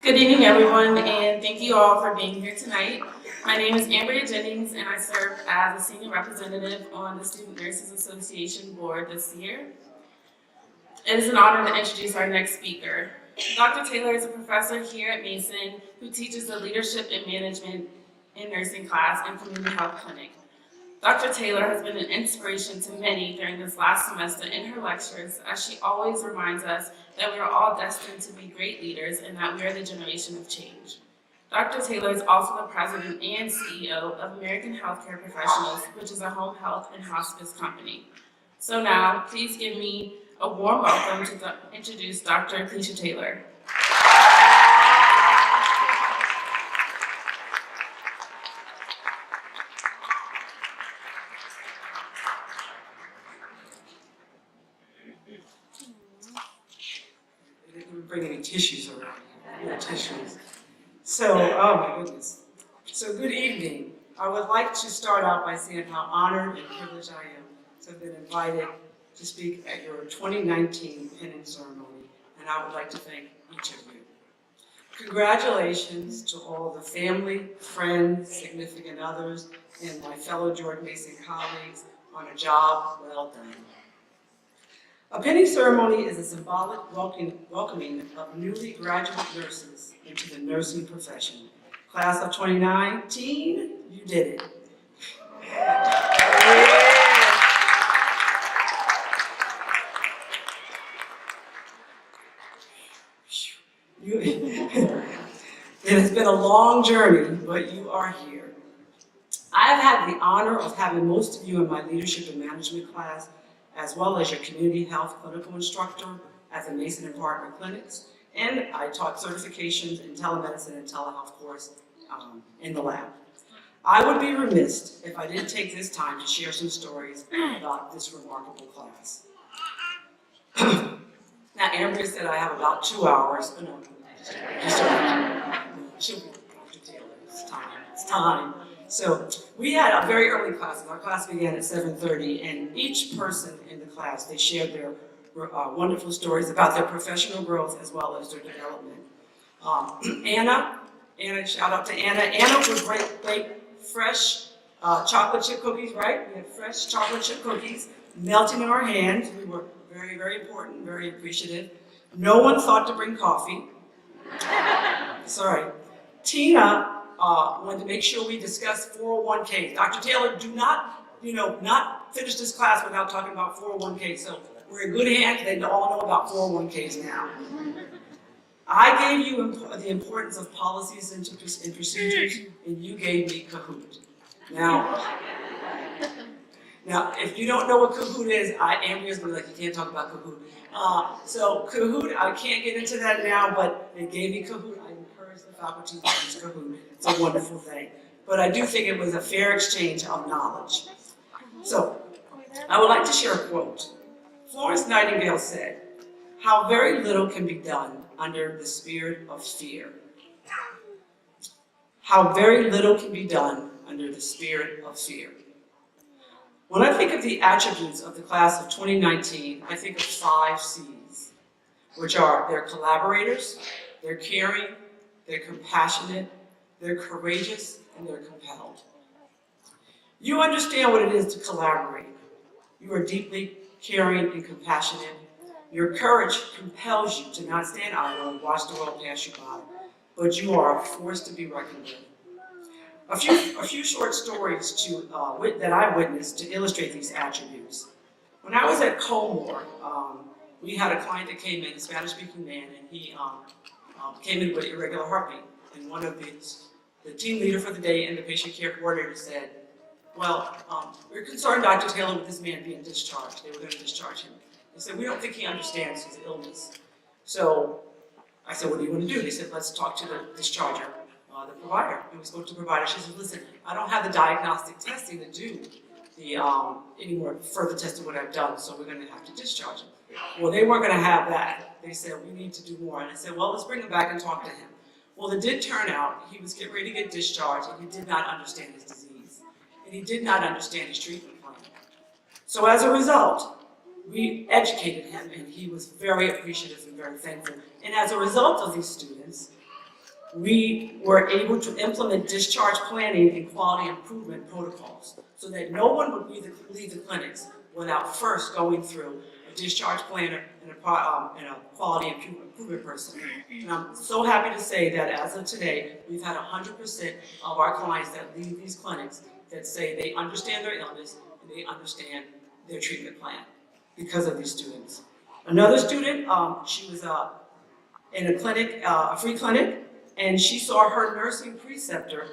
Good evening, everyone, and thank you all for being here tonight. My name is Ambria Jennings, and I serve as a senior representative on the Student Nurses Association board this year. It is an honor to introduce our next speaker. Dr. Taylor is a professor here at Mason who teaches the Leadership and Management in Nursing class and Community Health Clinic. Dr. Taylor has been an inspiration to many during this last semester in her lectures, as she always reminds us that we are all destined to be great leaders and that we are the generation of change. Dr. Taylor is also the president and CEO of American Healthcare Professionals, which is a home health and hospice company. So now, please give me a warm welcome to introduce Dr. Clishia Taylor. Bring any tissues around here. No tissues. So, oh my goodness. So, good evening. I would like to start out by saying how honored and privileged I am to have been invited to speak at your 2019 pinning ceremony, and I would like to thank each of you. Congratulations to all the family, friends, significant others, and my fellow George Mason colleagues on a job well done. A pinning ceremony is a symbolic welcoming of newly graduate nurses into the nursing profession. Class of 2019, you did it. It has been a long journey, but you are here. I have had the honor of having most of you in my leadership and management class, as well as your community health clinical instructor at the Mason and Partner Clinics, and I taught certifications in telemedicine and telehealth course in the lab. I would be remiss if I didn't take this time to share some stories about this remarkable class. Now, Ambria said I have about 2 hours. Oh, no, she'll be Dr. Taylor. It's time. So we had a very early class. Our class began at 7:30, and each person in the class, they shared their wonderful stories about their professional growth as well as their development. Anna, shout out to Anna. Anna would bake fresh chocolate chip cookies, right? We had fresh chocolate chip cookies melting in our hands. We were very, very important, very appreciative. No one thought to bring coffee. Sorry. Tina wanted to make sure we discuss 401ks. Dr. Taylor, do not finish this class without talking about 401ks. So we're in good hands. They all know about 401ks now. I gave you the importance of policies and procedures, and you gave me Kahoot. Now, if you don't know what Kahoot is, Ambria's going to be like, you can't talk about Kahoot. So Kahoot, I can't get into that now, but they gave me Kahoot. I encourage the faculty to use Kahoot. It's a wonderful thing. But I do think it was a fair exchange of knowledge. So, I would like to share a quote. Florence Nightingale said, "How very little can be done under the spirit of fear." How very little can be done under the spirit of fear. When I think of the attributes of the class of 2019, I think of 5 C's, which are they're collaborators, they're caring, they're compassionate, they're courageous, and they're compelled. You understand what it is to collaborate. You are deeply caring and compassionate. Your courage compels you to not stand idle and watch the world pass you by, but you are a force to be reckoned with. A few short stories that I witnessed to illustrate these attributes. When I was at Colmore, we had a client that came in, a Spanish-speaking man, and he came in with irregular heartbeat. And one of the team leader for the day and the patient care coordinator said, "Well, we're concerned, Dr. Taylor, with this man being discharged." They were going to discharge him. They said, "We don't think he understands his illness." So I said, "What do you want to do?" They said, "Let's talk to the discharger, the provider." And we spoke to the provider. She said, "Listen, I don't have the diagnostic testing to do any more further testing what I've done, so we're going to have to discharge him." Well, they weren't going to have that. They said, "We need to do more." And I said, "Well, let's bring him back and talk to him." Well, it did turn out he was getting ready to get discharged, and he did not understand his disease, and he did not understand his treatment plan. So as a result, we educated him, and he was very appreciative and very thankful. And as a result of these students, We were able to implement discharge planning and quality improvement protocols so that no one would leave the clinics without first going through a discharge planner and a quality improvement person. And I'm so happy to say that as of today, we've had 100% of our clients that leave these clinics that say they understand their illness and they understand their treatment plan because of these students. Another student, she was in a clinic, a free clinic, and she saw her nursing preceptor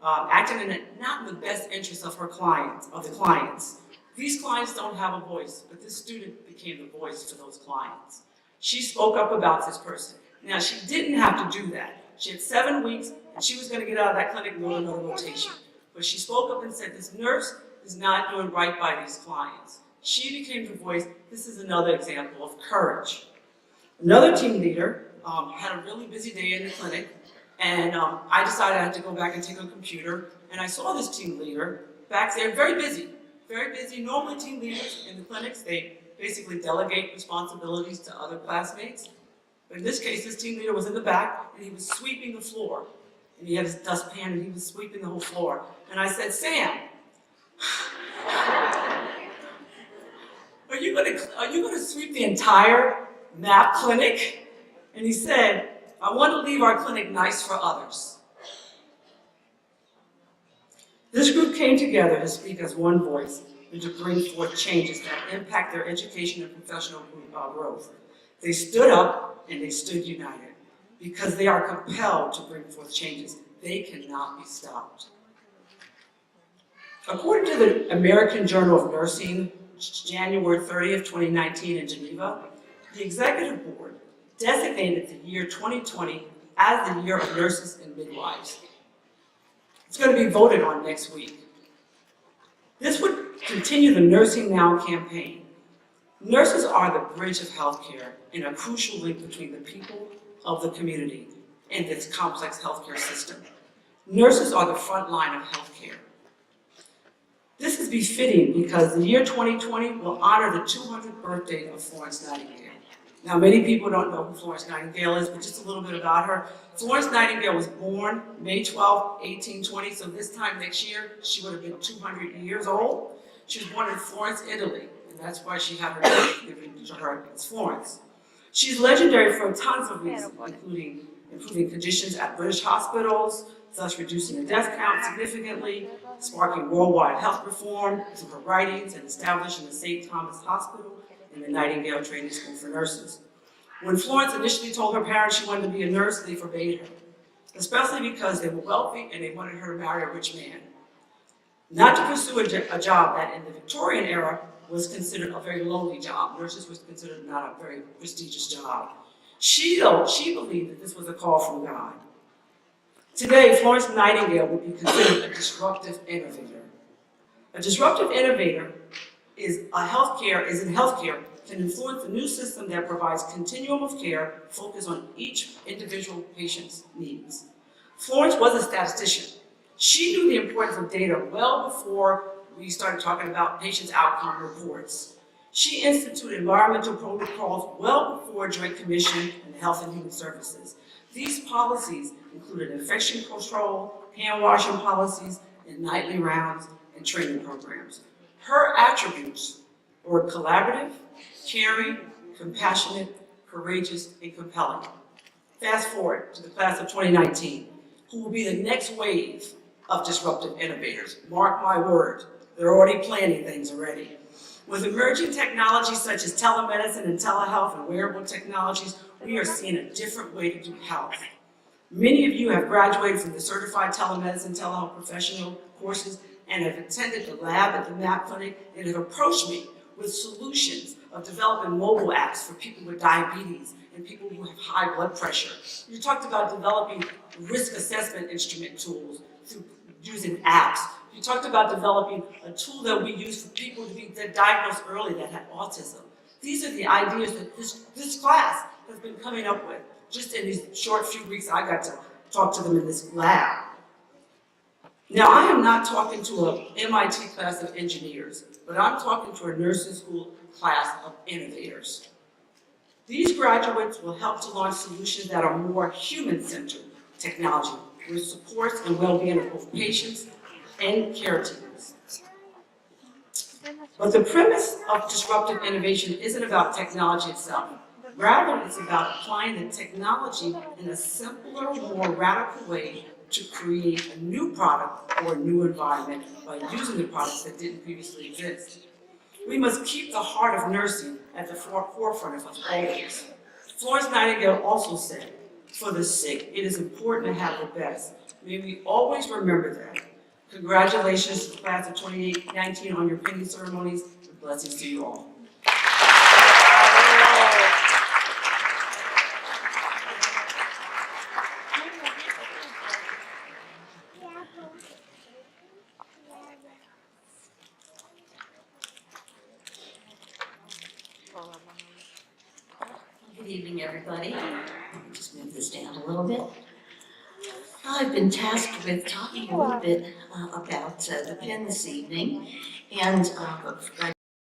acting not in the best interest of her clients, of the clients. These clients don't have a voice, but this student became the voice for those clients. She spoke up about this person. Now, she didn't have to do that. She had 7 weeks, and she was going to get out of that clinic and go to another rotation. But she spoke up and said, this nurse is not doing right by these clients. She became the voice. This is another example of courage. Another team leader had a really busy day in the clinic, and I decided I had to go back and take a computer, and I saw this team leader back there, very busy. Very busy. Normally team leaders in the clinics, they basically delegate responsibilities to other classmates. But in this case, this team leader was in the back and he was sweeping the floor. And he had his dustpan and he was sweeping the whole floor. And I said, Sam, are you gonna sweep the entire MAP clinic? And he said, I want to leave our clinic nice for others. This group came together to speak as one voice and to bring forth changes that impact their education and professional growth. They stood up and they stood united because they are compelled to bring forth changes. They cannot be stopped. According to the American Journal of Nursing, January 30th, 2019 in Geneva, the Executive Board designated the year 2020 as the year of nurses and midwives. It's going to be voted on next week. This would continue the Nursing Now campaign. Nurses are the bridge of healthcare and a crucial link between the people of the community and this complex healthcare system. Nurses are the front line of healthcare. This is befitting because the year 2020 will honor the 200th birthday of Florence Nightingale. Now, many people don't know who Florence Nightingale is, but just a little bit about her. Florence Nightingale was born May 12, 1820, so this time next year, she would have been 200 years old. She was born in Florence, Italy, and that's why she had her name given to her as Florence. She's legendary for tons of reasons, including improving conditions at British hospitals, thus reducing the death count significantly, sparking worldwide health reform through her writings, and establishing the St. Thomas Hospital and the Nightingale Training School for Nurses. When Florence initially told her parents she wanted to be a nurse, they forbade her, especially because they were wealthy and they wanted her to marry a rich man. Not to pursue a job that in the Victorian era was considered a very lowly job. Nurses was considered not a very prestigious job. She believed that this was a call from God. Today, Florence Nightingale would be considered a disruptive innovator. A disruptive innovator is in healthcare, can influence a new system that provides continuum of care focused on each individual patient's needs. Florence was a statistician. She knew the importance of data well before we started talking about patients' outcome reports. She instituted environmental protocols well before Joint Commission and Health and Human Services. These policies included infection control, hand washing policies, and nightly rounds and training programs. Her attributes were collaborative, caring, compassionate, courageous, and compelling. Fast forward to the class of 2019, who will be the next wave of disruptive innovators. Mark my word, they're already planning things already. With emerging technologies such as telemedicine and telehealth and wearable technologies, we are seeing a different way to do health. Many of you have graduated from the Certified Telemedicine Telehealth Professional courses and have attended the lab at the MAP Clinic and have approached me with solutions of developing mobile apps for people with diabetes and people who have high blood pressure. You talked about developing risk assessment instrument tools through using apps. You talked about developing a tool that we use for people to be diagnosed early that have autism. These are the ideas that this class has been coming up with. Just in these short few weeks, I got to talk to them in this lab. Now, I am not talking to an MIT class of engineers, but I'm talking to a nursing school class of innovators. These graduates will help to launch solutions that are more human-centered, technology, which supports the well-being of both patients and care teams. But the premise of disruptive innovation isn't about technology itself. Rather, it's about applying the technology in a simpler, more radical way to create a new product or a new environment by using the products that didn't previously exist. We must keep the heart of nursing at the forefront of us always. Florence Nightingale also said, "For the sick, it is important to have the best." May we always remember that. Congratulations to the class of 2019 on your pinning ceremonies, and blessings to you all. Good evening, everybody. Let me just move this down a little bit. I've been tasked with talking a little bit about the PIN this evening, and